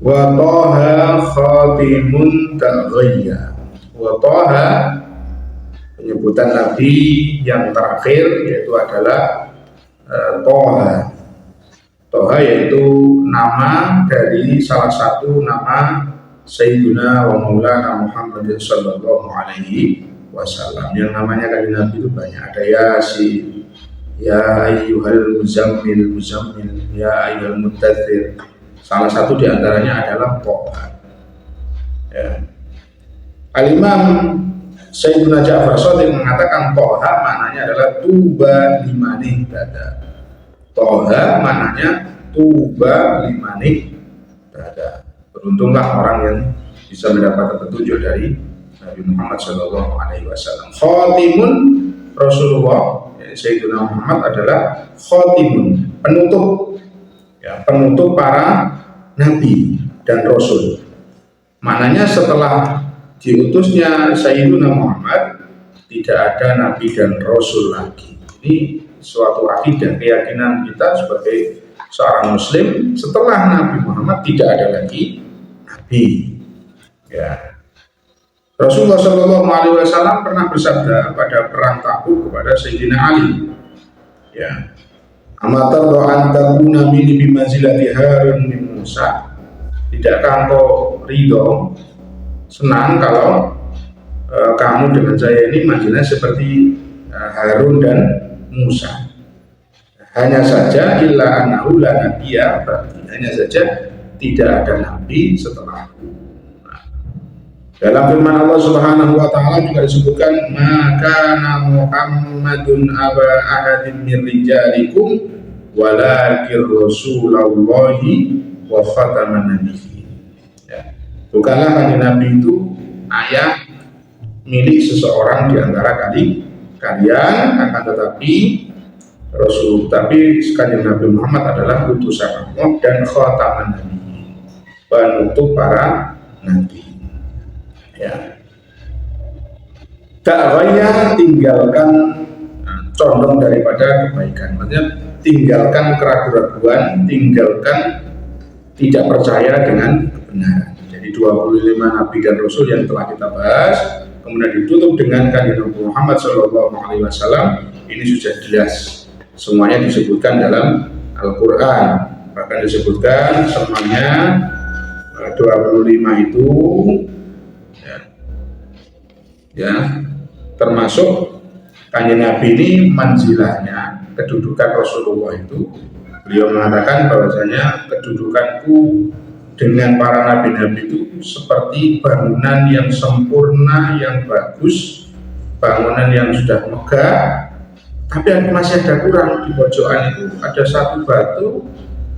Wa Thaha khatimun taghayya. Wa Thaha penyebutan Nabi yang terakhir yaitu adalah Thaha. Thaha yaitu nama dari salah satu nama Sayyidina wa Maulana Muhammad sallallahu alaihi wasallam. Yang namanya kanjeng Nabi itu banyak. Ada Yasin, ya ayyuhal muzammil, ya ayyuhal muddatsir. Salah satu diantaranya adalah Thaha. Ya. Al-Imam Sayyidina Ja'far Shadiq mengatakan Thaha maknanya adalah tuba liman ihtada. Thaha maknanya tuba liman ihtada. Beruntunglah orang yang bisa mendapatkan petunjuk dari Nabi Muhammad Shallallahu Alaihi Wasallam. Khatimun Rasulullah, Sayyidina Muhammad adalah khatimun, penutup, ya, penutup para nabi dan rasul. Maknanya setelah diutusnya Sayyidina Muhammad tidak ada nabi dan rasul lagi. Ini suatu akidah, keyakinan kita sebagai seorang muslim. Setelah Nabi Muhammad tidak ada lagi nabi. Ya. Rasulullah Shallallahu Alaihi Wasallam pernah bersabda pada perang Tabuk kepada Sayyidina Ali, ya, amatar doa takuna mini bimanzilati Harun min Musa. Tidakkah engkau ridho, senang kalau kamu dengan saya ini manzilnya seperti Harun dan Musa? Hanya saja illa annahu la nabiyya ba'di, hanya saja tidak ada nabi setelahku. Nah, dalam firman Allah Subhanahu wa taala juga disebutkan maka Muhammadun aba ahadin min rijalikum walakin rasulullahi wa khataman nabiyyin. Ya. Bukanlah kanjeng Nabi itu ayah milik seseorang di antara kalian, akan tetapi Rasul, tapi kanjeng Nabi Muhammad adalah utusan Allah dan khataman nabi, penutup para nabi. Ya. Dakwahnya tinggalkan condong daripada kebaikan, maksudnya tinggalkan keraguan-keraguan, tinggalkan tidak percaya dengan kebenaran. Jadi 25 nabi dan rasul yang telah kita bahas, kemudian ditutup dengan kanjeng Nabi Muhammad SAW. Ini sudah jelas. Semuanya disebutkan dalam Al-Quran, bahkan disebutkan semuanya 25 itu, ya, termasuk kanjeng Nabi ini manzilahnya, kedudukan Rasulullah itu. Beliau mengatakan bahwasanya kedudukanku dengan para nabi-nabi itu seperti bangunan yang sempurna, yang bagus, bangunan yang sudah megah, tapi masih ada kurang. Di pojokan itu ada satu batu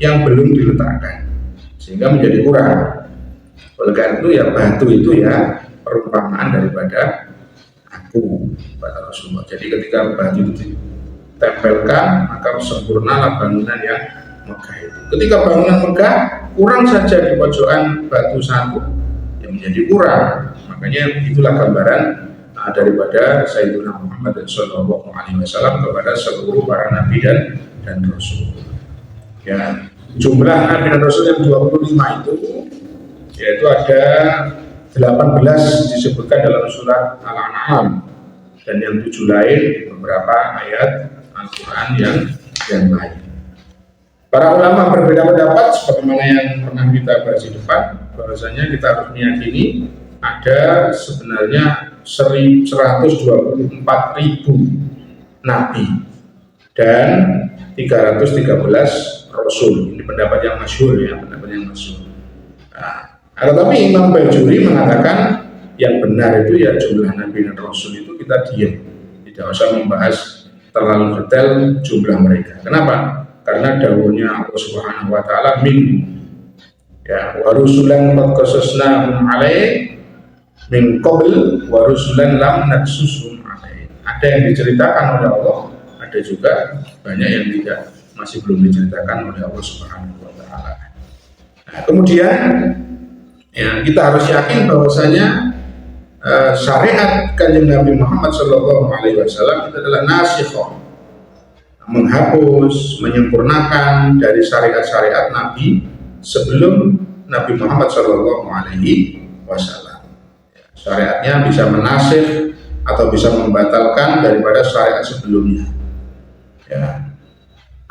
yang belum diletakkan, sehingga menjadi kurang. Oleh karena itu ya batu itu ya perumpamaan daripada aku, kata Rasulullah. Jadi ketika batu itu ditempelkan, maka sempurnalah bangunan yang megah itu. Ketika bangunan megah, kurang saja di pojokan batu satu, yang menjadi kurang. Makanya itulah gambaran daripada Sayyidina Muhammad Sallallahu Alaihi Wasallam kepada seluruh para nabi dan rasul. Ya, jumlah nabi dan rasul yang 25 itu, yaitu ada 18 disebutkan dalam surat Al-An'am dan yang 7 lain di beberapa ayat Al-Quran yang lain. Para ulama berbeda pendapat, sebagaimana yang pernah kita bahas di depan, bahwasanya kita harus meyakini ada sebenarnya 124.000 nabi dan 313 rasul. Ini pendapat yang masyhur, ya, pendapat yang masyhur. Nah, tetapi Imam Bajuri mengatakan yang benar itu ya jumlah nabi dan rasul itu kita diam, tidak usah membahas terlalu detail jumlah mereka. Kenapa? Karena dawuhnya Allah Subhanahu wa taala min, ya, wa rusulan qad qasasnahum alaik min qabl wa rusulan lam naqsusum alaik. Ada yang diceritakan oleh Allah, ada juga banyak yang tidak, masih belum diceritakan oleh Allah Subhanahu wa taala. Nah, kemudian ya, kita harus yakin bahwasanya syariat kanjeng Nabi Muhammad Shallallahu Alaihi Wasallam itu adalah nasikhah, menghapus, menyempurnakan dari syariat-syariat Nabi sebelum Nabi Muhammad Shallallahu Alaihi Wasallam. Syariatnya bisa menasih atau bisa membatalkan daripada syariat sebelumnya, ya,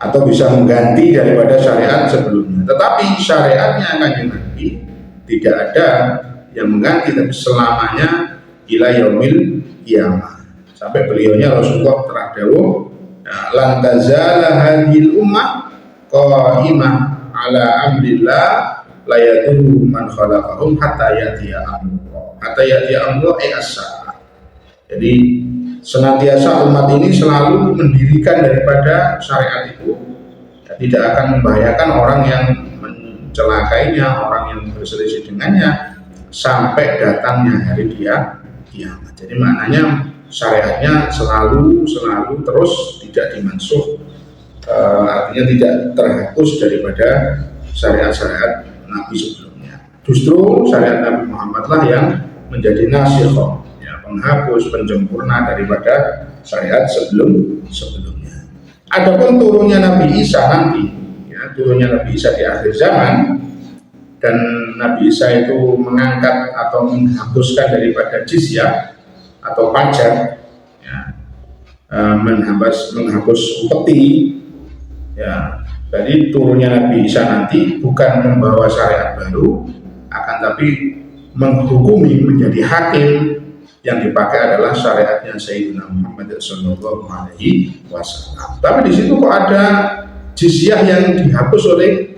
atau bisa mengganti daripada syariat sebelumnya. Tetapi syariatnya Kanjeng Nabi tidak ada yang mengganti, tapi selamanya ila yaumil qiyamah. Sampai beliaunya Rasulullah telah dawuh, lan tazala hadhil ummah qa'imah ala amrillah la yadurru man khalaqahum hatta ya'tiya amrullah. Hatta ya'tiya amrullah as-sa'ah. Jadi senantiasa umat ini selalu mendirikan daripada syariat itu, ya, tidak akan membahayakan orang yang mencelakainya, orang yang berselisih dengannya sampai datangnya hari kiamat. Jadi maknanya syariatnya selalu terus tidak dimansuh, artinya tidak terhapus daripada syariat-syariat Nabi sebelumnya. Justru syariat Nabi Muhammad lah yang menjadi nasikh, penghapus, penyempurna daripada syariat sebelumnya. Adapun turunnya Nabi Isa nanti, ya, turunnya Nabi Isa di akhir zaman, dan Nabi Isa itu mengangkat atau menghapuskan daripada jizyah atau pajak, ya, menghapus upeti, ya. Jadi turunnya Nabi Isa nanti bukan membawa syariat baru, akan tapi menghukumi, menjadi hakim. Yang dipakai adalah syariatnya Sayyidina Muhammad Sallallahu Alaihi Wasallam. Tapi di situ kok ada jizyah yang dihapus oleh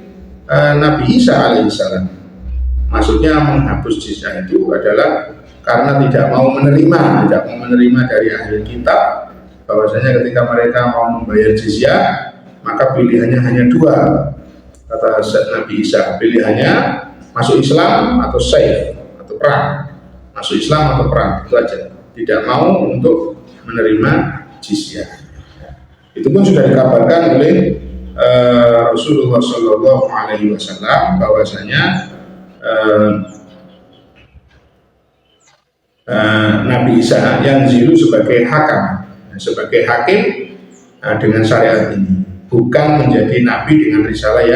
Nabi Isa alaihissalam. Maksudnya menghapus jizyah itu adalah karena tidak mau menerima dari ahli kitab, bahwasanya ketika mereka mau membayar jizyah maka pilihannya hanya dua, kata Nabi Isa, pilihannya masuk Islam atau saif atau perang. Masuk Islam atau perang, itu aja. Tidak mau untuk menerima jizyah. Itu pun sudah dikabarkan oleh Rasulullah Shallallahu Alaihi Wasallam bahwasanya Nabi Isa yang zilu sebagai hakam, sebagai hakim dengan syariat ini, bukan menjadi nabi dengan risalah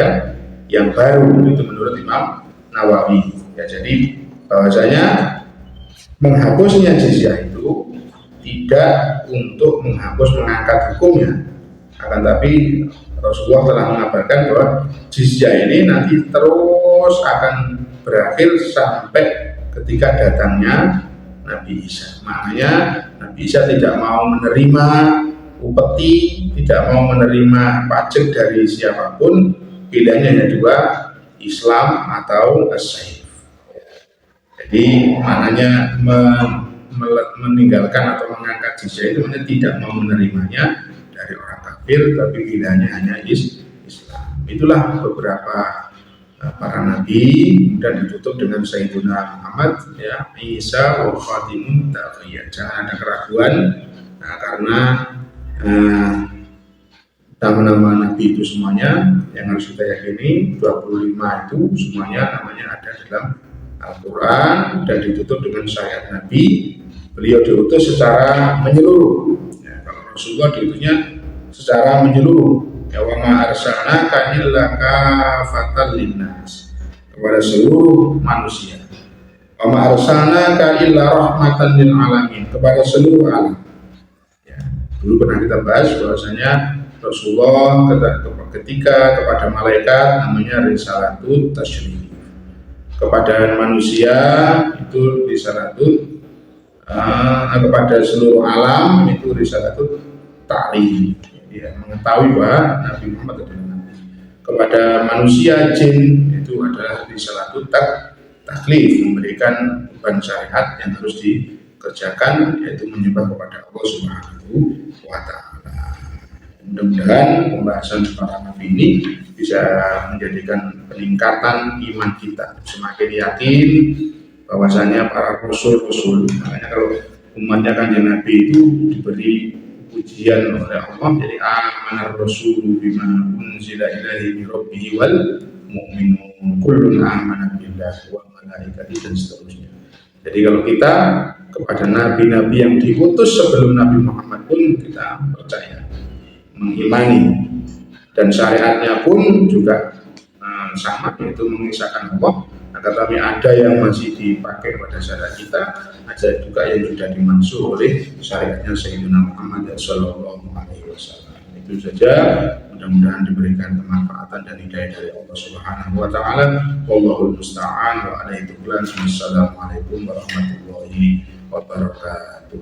yang baru. Itu menurut Imam Nawawi. Ya, jadi bahwasanya menghapusnya jizyah itu tidak untuk mengangkat hukumnya, akan tapi Rasulullah telah mengabarkan bahwa jizyah ini nanti terus akan berakhir sampai ketika datangnya Nabi Isa. Maknanya Nabi Isa tidak mau menerima upeti, tidak mau menerima pajak dari siapapun, pilihannya hanya dua, Islam atau as-saif. Jadi maknanya meninggalkan atau mengangkat jizyah itu maknanya tidak mau menerimanya dari orang kafir, tapi pilihannya hanya Islam. Itulah beberapa para nabi, dan ditutup dengan Sayyiduna Muhammad, ya, Isa wa khatimun taqiyya. Jangan ada keraguan, karena nama-nama nabi itu semuanya yang harus kita yakini, 25 itu semuanya namanya ada dalam Al-Quran dan ditutup dengan syariat Nabi. Beliau diutus secara menyeluruh, ya, kalau Rasulullah diutusnya secara menyeluruh, ya, wa ma arsalnaka illa kafatan linnas, kepada seluruh manusia. Wa ma arsalnaka illa rahmatan lil alamin, kepada seluruh alam. Ya, dulu pernah kita bahas bahwasanya Rasulullah ketika kepada malaikat namanya risalatut tasyrif, kepada manusia itu risalatut, kepada seluruh alam itu risalatut ta'lim, ya, mengetahui bahwa Nabi Muhammad adalah Nabi. Kepada manusia jin itu adalah risalatut taklif, memberikan beban syariat yang harus dikerjakan, yaitu menyembah kepada Allah Subhanahu wa Ta'ala. Mudah-mudahan pembahasan para nabi ini bisa menjadikan peningkatan iman kita, semakin yakin bahwasanya para rasul-rasul, makanya kalau umatnya Kanjeng Nabi itu diberi ujian oleh Allah, jadi amanar rasulu bima unzila ilaihi min rabbih wal mu'minun kullun amana billahi wa malaikatihi, dan seterusnya. Jadi kalau kita kepada nabi-nabi yang diutus sebelum Nabi Muhammad pun kita percaya, mengimani, dan syariatnya pun juga sama, yaitu mengisahkan Allah Tetapi ada yang masih dipakai pada syariat kita, ada juga yang sudah dimansuh oleh syariatnya Sayyidina Muhammad Sallallahu Alaihi Wasallam. Itu saja, mudah-mudahan diberikan kemanfaatan dan hidayah dari Allah Subhanahu Wa Taala. Wallahul musta'an wa alaihi tuklan. Wassalamualaikum warahmatullahi wabarakatuh.